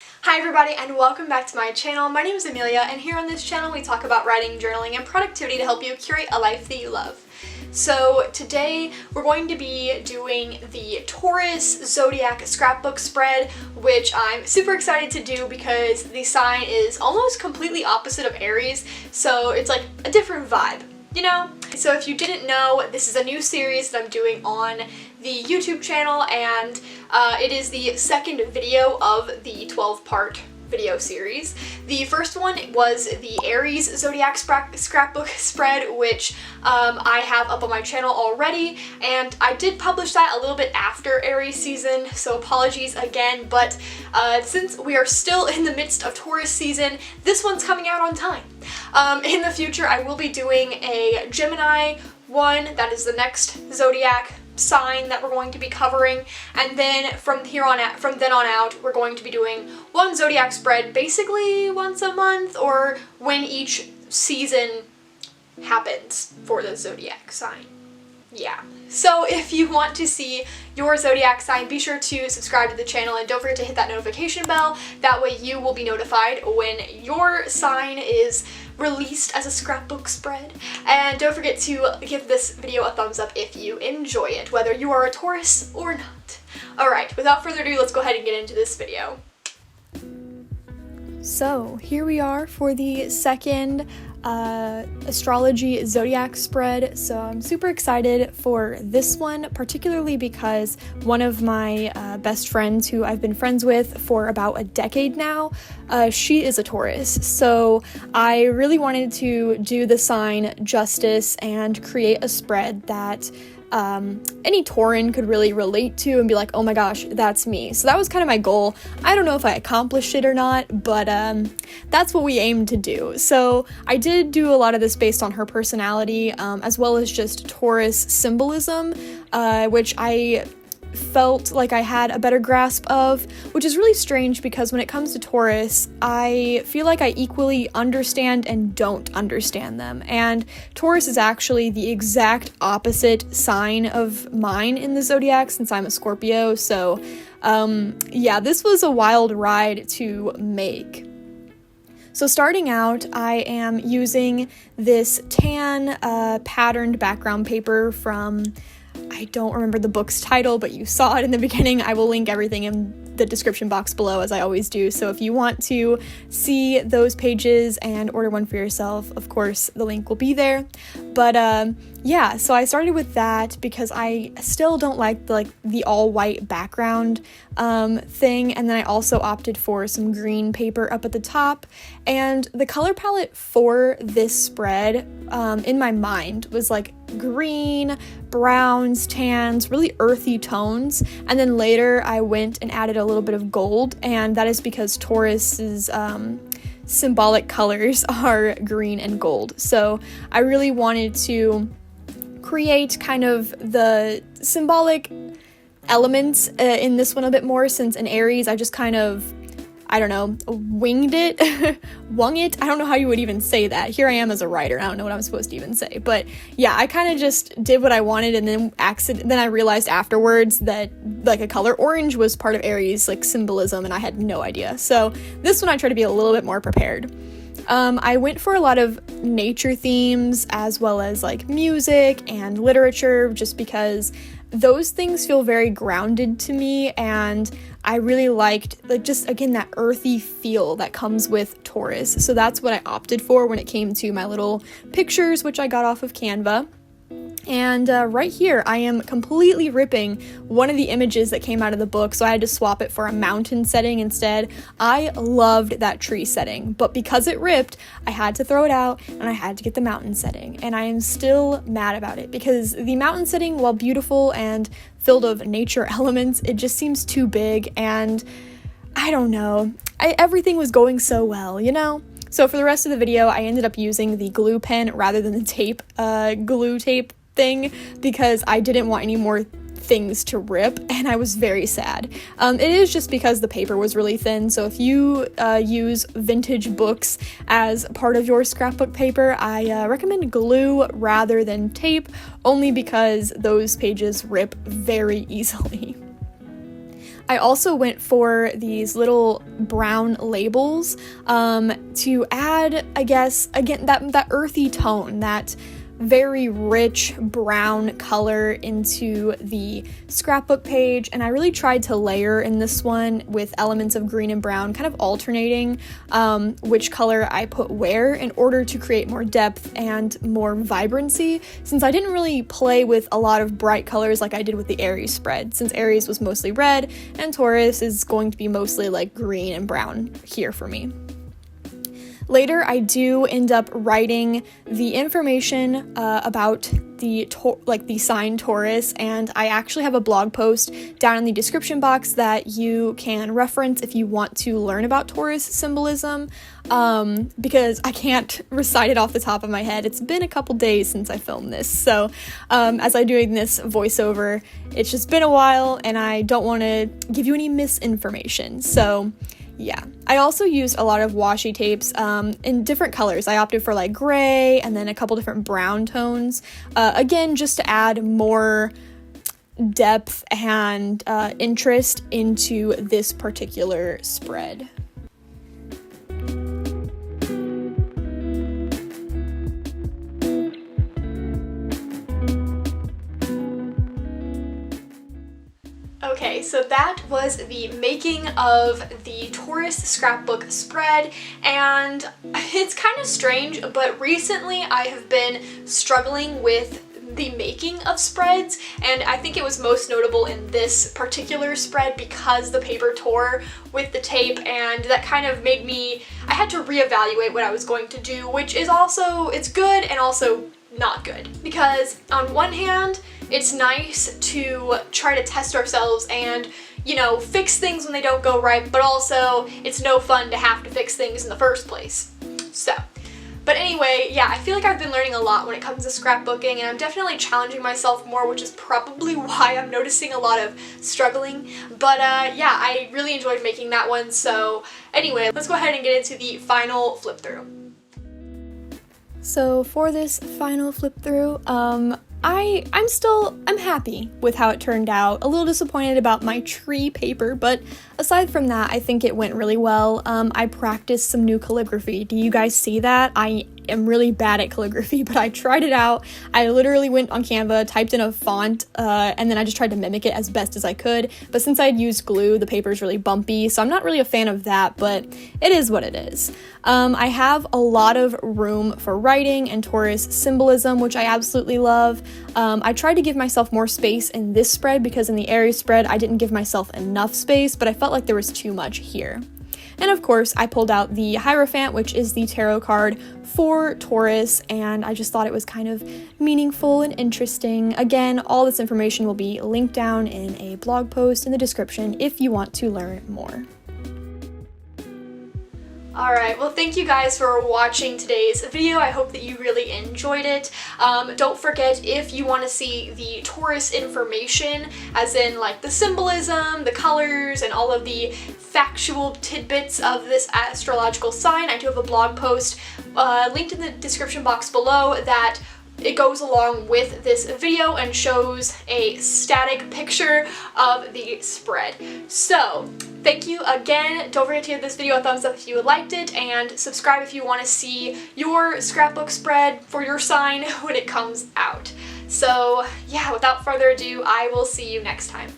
Hi everybody and welcome back to my channel. My name is Amelia and here on this channel we talk about writing, journaling, and productivity to help you curate a life that you love. So today we're going to be doing the Taurus Zodiac Scrapbook spread, which I'm super excited to do because the sign is almost completely opposite of Aries, so it's like a different vibe, you know? So if you didn't know, this is a new series that I'm doing on the YouTube channel, and it is the second video of the 12-part video series. The first one was the Aries Zodiac Scrapbook spread, which I have up on my channel already, and I did publish that a little bit after Aries season, so apologies again, but since we are still in the midst of Taurus season, this one's coming out on time. In the future, I will be doing a Gemini one, that is the next zodiac sign that we're going to be covering, and then from then on out we're going to be doing one zodiac spread basically once a month, or when each season happens for the zodiac sign. Yeah, so if you want to see your zodiac sign, be sure to subscribe to the channel and don't forget to hit that notification bell. That way you will be notified when your sign is released as a scrapbook spread. And don't forget to give this video a thumbs up if you enjoy it, whether you are a Taurus or not. Alright, without further ado, let's go ahead and get into this video. So here we are for the second astrology zodiac spread. So I'm super excited for this one, particularly because one of my best friends who I've been friends with for about a decade now, she is a Taurus. So I really wanted to do the sign justice and create a spread that any Tauran could really relate to and be like, oh my gosh, that's me. So that was kind of my goal. I don't know if I accomplished it or not, but that's what we aimed to do. So I did do a lot of this based on her personality, as well as just Taurus symbolism, which I felt like I had a better grasp of, which is really strange because when it comes to Taurus, I feel like I equally understand and don't understand them. And Taurus is actually the exact opposite sign of mine in the zodiac since I'm a Scorpio. So yeah, this was a wild ride to make. So starting out, I am using this tan patterned background paper from, I don't remember the book's title, but you saw it in the beginning. I will link everything in the description box below, as I always do. So if you want to see those pages and order one for yourself, of course, the link will be there. But yeah, so I started with that because I still don't like the all-white background thing. And then I also opted for some green paper up at the top. And the color palette for this spread, in my mind, was like green, browns, tans, really earthy tones. And then later I went and added a little bit of gold, and that is because Taurus's symbolic colors are green and gold. So I really wanted to create kind of the symbolic elements in this one a bit more, since in Aries I just kind of, I don't know, winged it, wung it. I don't know how you would even say that. Here I am as a writer. I don't know what I'm supposed to even say. But yeah, I kind of just did what I wanted, and then I realized afterwards that like a color orange was part of Aries like symbolism, and I had no idea. So this one I try to be a little bit more prepared. I went for a lot of nature themes as well as like music and literature, just because those things feel very grounded to me, and I really liked like just again that earthy feel that comes with Taurus. So that's what I opted for when it came to my little pictures, which I got off of Canva. And right here, I am completely ripping one of the images that came out of the book, so I had to swap it for a mountain setting instead. I loved that tree setting, but because it ripped, I had to throw it out, and I had to get the mountain setting. And I am still mad about it, because the mountain setting, while beautiful and filled of nature elements, it just seems too big, and I don't know. Everything was going so well, you know? So for the rest of the video, I ended up using the glue pen rather than the tape, glue tape thing, because I didn't want any more things to rip, and I was very sad. It is just because the paper was really thin, so if you use vintage books as part of your scrapbook paper, I recommend glue rather than tape, only because those pages rip very easily. I also went for these little brown labels to add, I guess, again, that earthy tone, that very rich brown color into the scrapbook page. And I really tried to layer in this one with elements of green and brown, kind of alternating which color I put where in order to create more depth and more vibrancy, since I didn't really play with a lot of bright colors like I did with the Aries spread, since Aries was mostly red and Taurus is going to be mostly like green and brown here for me. Later, I do end up writing the information about the sign Taurus, and I actually have a blog post down in the description box that you can reference if you want to learn about Taurus symbolism, because I can't recite it off the top of my head. It's been a couple days since I filmed this, so as I'm doing this voiceover, it's just been a while, and I don't want to give you any misinformation, so yeah. I also used a lot of washi tapes in different colors. I opted for like gray and then a couple different brown tones. Again, just to add more depth and interest into this particular spread. Okay, so that was the making of the Taurus scrapbook spread, and it's kind of strange, but recently I have been struggling with the making of spreads, and I think it was most notable in this particular spread because the paper tore with the tape, and that kind of made me, I had to reevaluate what I was going to do, which is also, it's good and also not good, because on one hand, it's nice to try to test ourselves and, you know, fix things when they don't go right, but also it's no fun to have to fix things in the first place. So, but anyway, yeah, I feel like I've been learning a lot when it comes to scrapbooking, and I'm definitely challenging myself more, which is probably why I'm noticing a lot of struggling. But yeah, I really enjoyed making that one. So anyway, let's go ahead and get into the final flip through. So for this final flip through, I'm happy with how it turned out. A little disappointed about my tree paper, but aside from that, I think it went really well. I practiced some new calligraphy. Do you guys see that? I am really bad at calligraphy, but I tried it out. I literally went on Canva, typed in a font, and then I just tried to mimic it as best as I could. But since I'd used glue, the paper is really bumpy, so I'm not really a fan of that, but it is what it is. I have a lot of room for writing and Taurus symbolism, which I absolutely love. I tried to give myself more space in this spread because in the Aries spread, I didn't give myself enough space, but I felt like there was too much here. And of course, I pulled out the Hierophant, which is the tarot card for Taurus, and I just thought it was kind of meaningful and interesting. Again, all this information will be linked down in a blog post in the description if you want to learn more. Alright, well thank you guys for watching today's video. I hope that you really enjoyed it. Don't forget, if you want to see the Taurus information, as in like the symbolism, the colors, and all of the factual tidbits of this astrological sign, I do have a blog post linked in the description box below that it goes along with this video and shows a static picture of the spread. So, thank you again. Don't forget to give this video a thumbs up if you liked it, and subscribe if you want to see your scrapbook spread for your sign when it comes out. So, yeah, without further ado, I will see you next time.